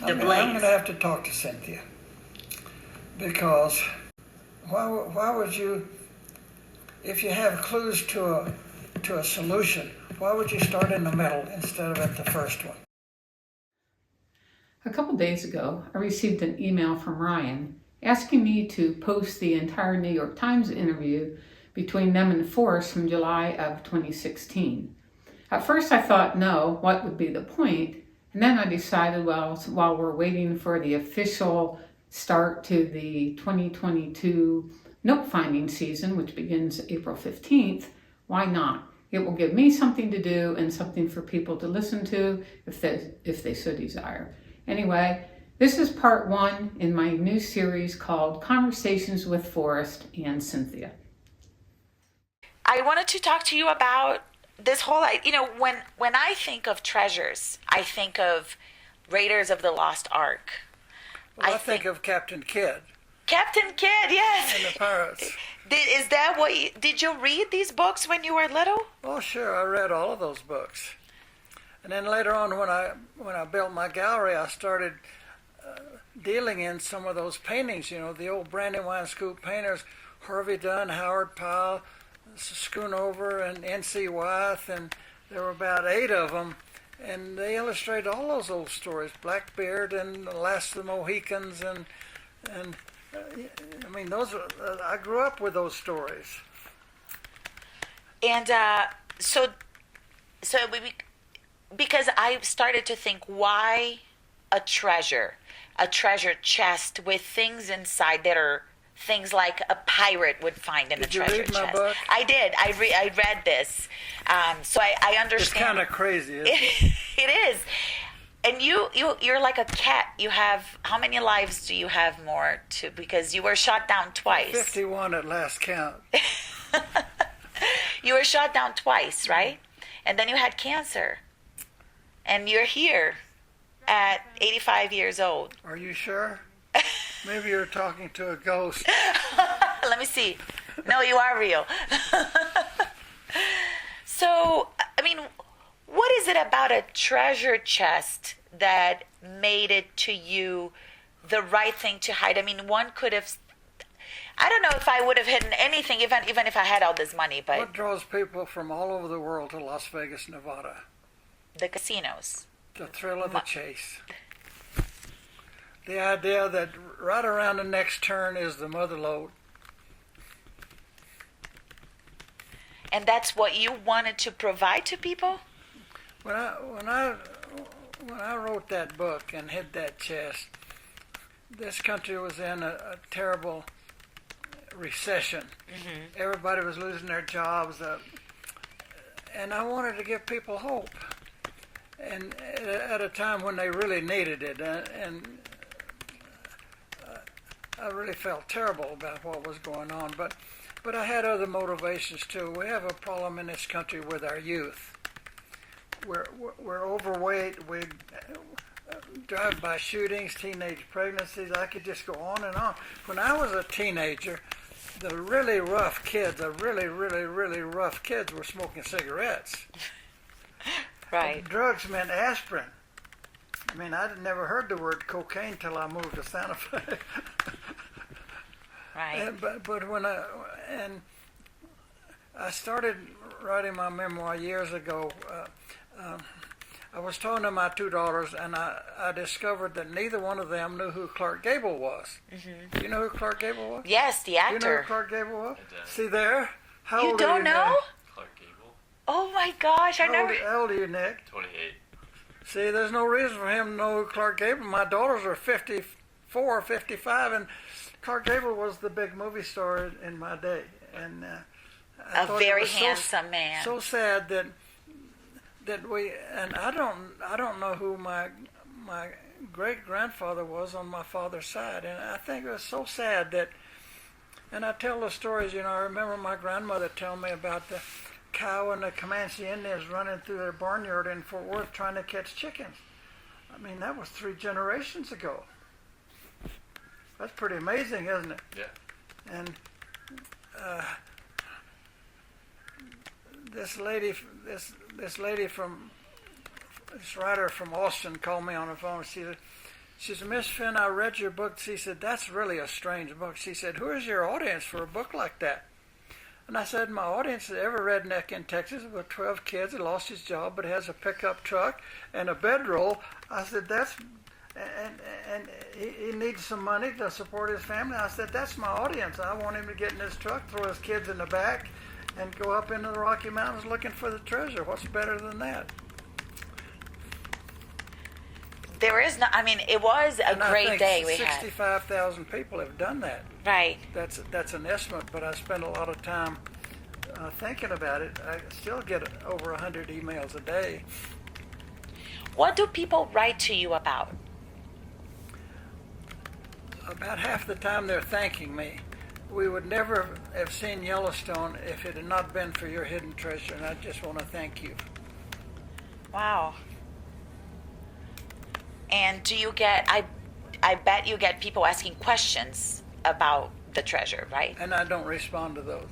I'm going to have to talk to Cynthia, because why would you, if you have clues to a solution, why would you start in the middle instead of at the first one? A couple days ago, I received an email from Ryan asking me to post the entire New York Times interview between them and Forrest from July of 2016. At first I thought, no, what would be the point? And then I decided, well, while we're waiting for the official start to the 2022 note finding season, which begins April 15th, why not? It will give me something to do and something for people to listen to if they so desire. Anyway, this is part 1 in my new series called Conversations with Forrest and Cynthia. I wanted to talk to you about this whole, when I think of treasures, I think of Raiders of the Lost Ark. Well, I think of Captain Kidd. Captain Kidd, yes. And the Pirates. Is that what did you read these books when you were little? Oh, sure. I read all of those books. And then later on, when I built my gallery, I started dealing in some of those paintings. The old Brandywine School painters, Harvey Dunn, Howard Powell, Schoonover, and N.C. Wyeth, and there were about 8 of them. And they illustrated all those old stories, Blackbeard and The Last of the Mohicans, and I mean, those. I grew up with those stories. And because I started to think, why a treasure chest with things inside that are things like a pirate would find in a treasure chest. Did you read my book? I did. I read this, so I understand. It's kind of crazy, isn't it? It is. And you're like a cat. You have, how many lives do you have more to? Because you were shot down twice. 51 at last count. You were shot down twice, right? And then you had cancer. And you're here at 85 years old. Are you sure? Maybe you're talking to a ghost. Let me see. No, you are real. So, I mean, what is it about a treasure chest that made it to you the right thing to hide? I mean, one could have, I don't know if I would have hidden anything, even if I had all this money, but... What draws people from all over the world to Las Vegas, Nevada? The casinos. The thrill of the chase. The idea that right around the next turn is the mother lode. And that's what you wanted to provide to people? When I wrote that book and hid that chest, this country was in a terrible recession. Mm-hmm. Everybody was losing their jobs, and I wanted to give people hope. And at a time when they really needed it, and I really felt terrible about what was going on. But I had other motivations too. We have a problem in this country with our youth. We're overweight. We drive-by shootings, teenage pregnancies. I could just go on and on. When I was a teenager, the really rough kids, the really, really, really rough kids were smoking cigarettes. Right. Drugs meant aspirin. I mean, I'd never heard the word cocaine till I moved to Santa Fe. Right. But when I started writing my memoir years ago, I was talking to my 2 daughters, and I discovered that neither one of them knew who Clark Gable was. Mm-hmm. Do you know who Clark Gable was? Yes, the actor. Do you know who Clark Gable was? See there? How you old don't are you know? now? Clark Gable. Oh my gosh, How old are you, Nick? 28. See, there's no reason for him to know who Clark Gable. My daughters are 54, 55, and Clark Gable was the big movie star in my day. And I a very handsome man. So sad that we, and I don't know who my great grandfather was on my father's side, and I think it was so sad that. And I tell the stories. I remember my grandmother telling me about the cow and the Comanche Indians running through their barnyard in Fort Worth trying to catch chickens. I mean, that was 3 generations ago. That's pretty amazing, isn't it? Yeah. And this writer from Austin called me on the phone. She said, Miss Finn, I read your book. She said, that's really a strange book. She said, who is your audience for a book like that? And I said, my audience is every redneck in Texas with 12 kids who lost his job but has a pickup truck and a bedroll. I said, and he needs some money to support his family. I said, that's my audience. I want him to get in his truck, throw his kids in the back, and go up into the Rocky Mountains looking for the treasure. What's better than that? There is no, I mean, it was a great day we had. 65,000 people have done that. Right. That's an estimate, but I spend a lot of time thinking about it. I still get over 100 emails a day. What do people write to you about? About half the time they're thanking me. We would never have seen Yellowstone if it had not been for your hidden treasure, and I just want to thank you. Wow. And do you get, I bet you get people asking questions about the treasure, right? And I don't respond to those.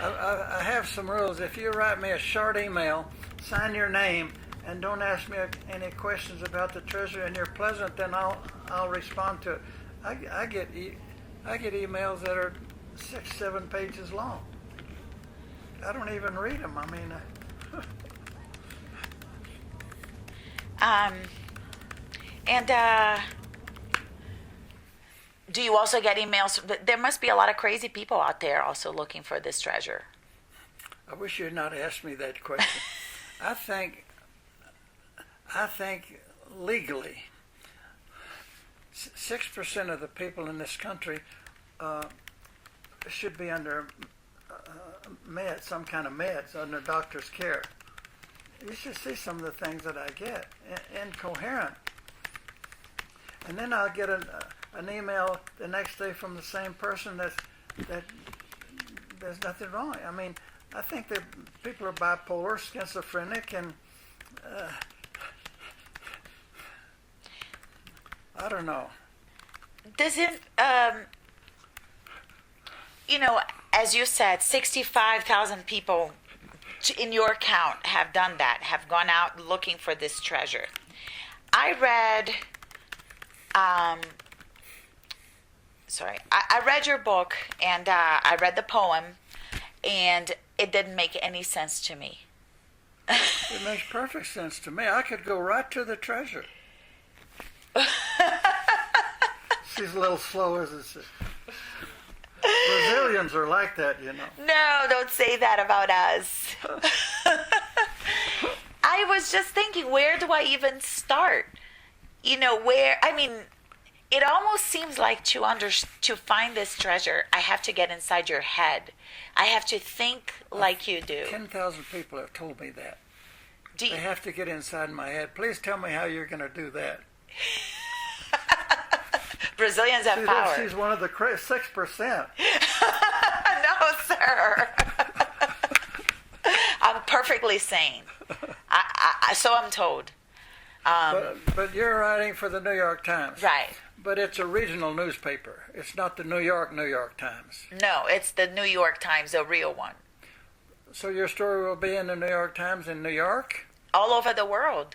I have some rules. If you write me a short email, sign your name, and don't ask me any questions about the treasure, and you're pleasant, then I'll respond to it. I get emails that are 6-7 pages long. I don't even read them. I mean, do you also get emails? There must be a lot of crazy people out there also looking for this treasure. I wish you had not asked me that question. I think legally, 6% of the people in this country should be under meds, some kind of meds, under doctor's care. You should see some of the things that I get, incoherent. And then I'll get an email the next day from the same person that there's nothing wrong. I mean, I think that people are bipolar, schizophrenic, and I don't know. Does it, as you said, 65,000 people in your count have done that, have gone out looking for this treasure. I read, I read your book, and I read the poem, and it didn't make any sense to me. It makes perfect sense to me. I could go right to the treasure. She's a little slow, isn't she? Brazilians are like that, you know. No, don't say that about us. I was just thinking, where do I even start? It almost seems like to find this treasure, I have to get inside your head. I have to think like you do. 10,000 people have told me that. They have to get inside my head. Please tell me how you're going to do that. Brazilians have power. She's one of the 6%. No, sir. I'm perfectly sane. So I'm told. But you're writing for the New York Times. Right. But it's a regional newspaper. It's not the New York Times. No, it's the New York Times, the real one. So your story will be in the New York Times in New York? All over the world.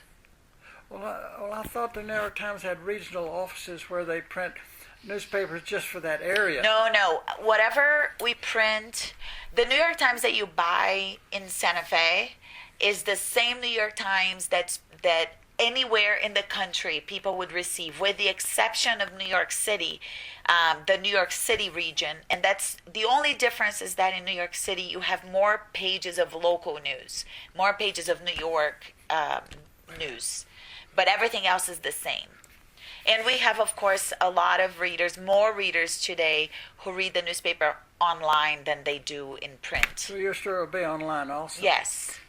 Well, I thought the New York Times had regional offices where they print newspapers just for that area. No. Whatever we print, the New York Times that you buy in Santa Fe is the same New York Times that anywhere in the country people would receive, with the exception of New York City, the New York City region. And that's the only difference, is that in New York City you have more pages of local news, more pages of New York news. But everything else is the same. And we have, of course, a lot of readers, more readers today, who read the newspaper online than they do in print. So your story will be online also? Yes.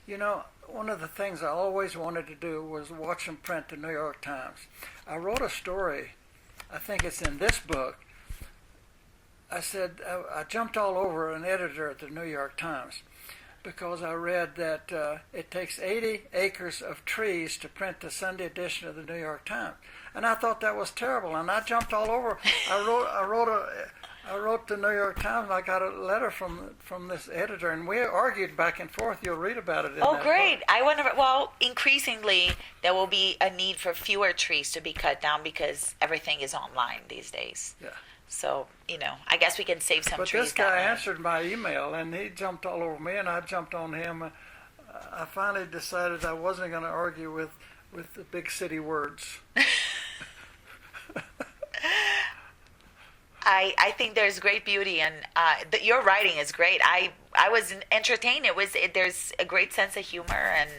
One of the things I always wanted to do was watch and print the New York Times. I wrote a story, I think it's in this book. I said, I jumped all over an editor at the New York Times, because I read that it takes 80 acres of trees to print the Sunday edition of the New York Times. And I thought that was terrible, and I jumped all over. I wrote I wrote the New York Times. I got a letter from this editor, and we argued back and forth. You'll read about it in Oh, that great. book. I wonder, well, increasingly, there will be a need for fewer trees to be cut down because everything is online these days. Yeah. So, I guess we can save some But trees this guy that way. answered my email, and he jumped all over me, and I jumped on him. I finally decided I wasn't going to argue with the big city words. I think there's great beauty, and your writing is great. I was entertained. There's a great sense of humor, and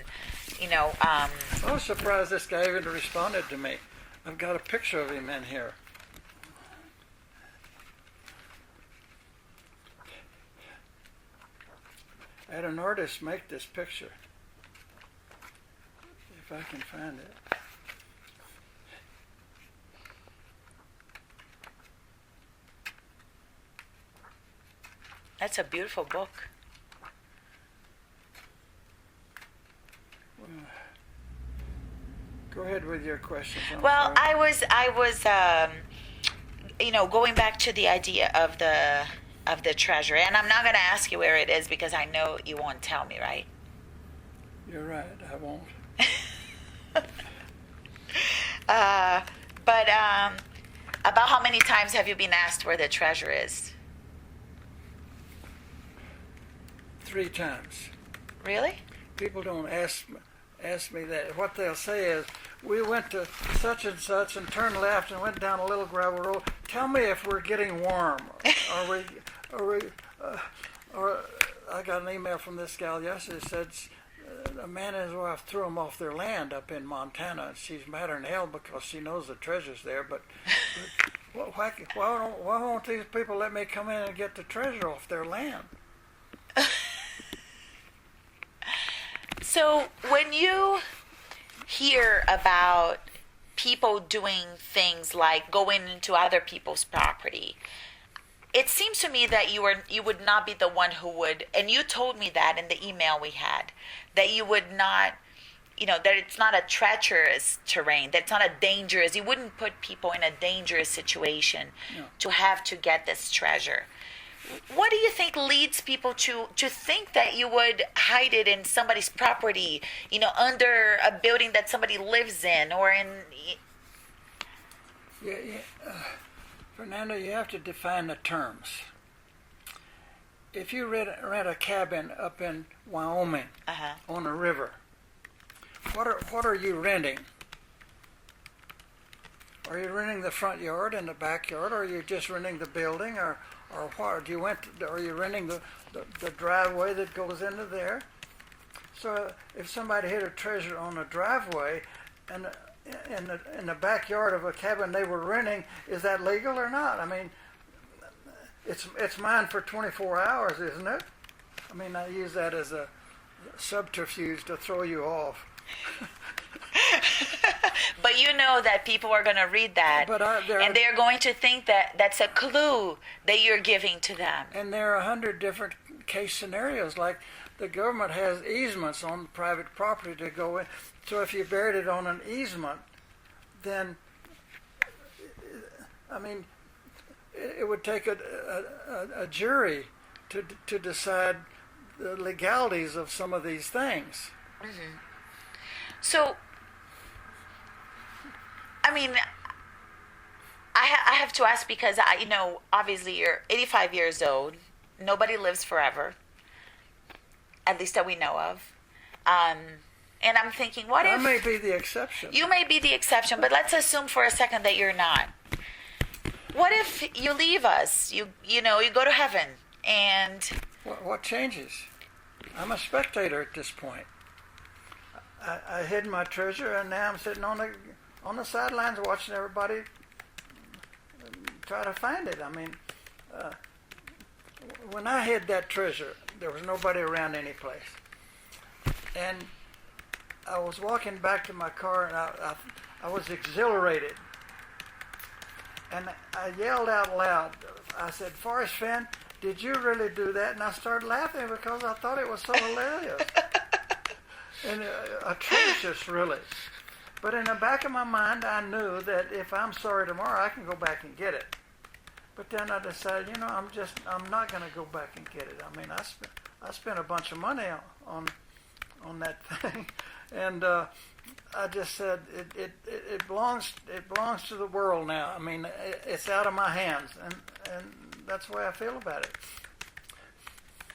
I was surprised this guy even responded to me. I've got a picture of him in here. I had an artist make this picture. If I can find it. that's a beautiful book. Go ahead with your questions. Well, I was going back to the idea of the treasure, and I'm not going to ask you where it is because I know you won't tell me, right? You're right. I won't. But about how many times have you been asked where the treasure is? 3 times. Really? People don't ask me that. What they'll say is, we went to such and such and turned left and went down a little gravel road. Tell me if we're getting warm. Or I got an email from this gal yesterday that said a man and his wife threw them off their land up in Montana, and she's madder than hell because she knows the treasure's there. But why won't these people let me come in and get the treasure off their land? So when you hear about people doing things like going into other people's property, it seems to me that you would not be the one who would, and you told me that in the email we had, that you would not, that it's not a treacherous terrain, that it's not a dangerous, you wouldn't put people in a dangerous situation to have to get this treasure. What do you think leads people to think that you would hide it in somebody's property, under a building that somebody lives in, or in... Fernando, you have to define the terms. If you rent a cabin up in Wyoming on a river, what are you renting? Are you renting the front yard and the backyard, or are you just renting the building, or what? Are you renting the driveway that goes into there? So if somebody hid a treasure on a driveway and in the backyard of a cabin they were renting, is that legal or not? I mean, it's mine for 24 hours, isn't it? I mean, I use that as a subterfuge to throw you off. But you know that people are going to read that, and they're going to think that that's a clue that you're giving to them. And there are 100 different case scenarios. Like the government has easements on private property to go in. So if you buried it on an easement, then, I mean, it would take a jury to decide the legalities of some of these things. Mm-hmm. So, I mean, I have to ask because, obviously you're 85 years old. Nobody lives forever, at least that we know of. And I'm thinking, what if... I may be the exception. You may be the exception, but let's assume for a second that you're not. What if you leave us? You go to heaven, and... What changes? I'm a spectator at this point. I hid my treasure, and now I'm sitting on the sidelines watching everybody try to find it. I mean, when I hid that treasure, there was nobody around any place. And I was walking back to my car, and I was exhilarated. And I yelled out loud. I said, "Forrest Finn, did you really do that?" And I started laughing because I thought it was so hilarious. And atrocious, really. But in the back of my mind, I knew that if I'm sorry tomorrow, I can go back and get it. But then I decided, I'm not going to go back and get it. I mean, I spent a bunch of money on that thing, and I just said it belongs to the world now. I mean, it's out of my hands, and that's the way I feel about it.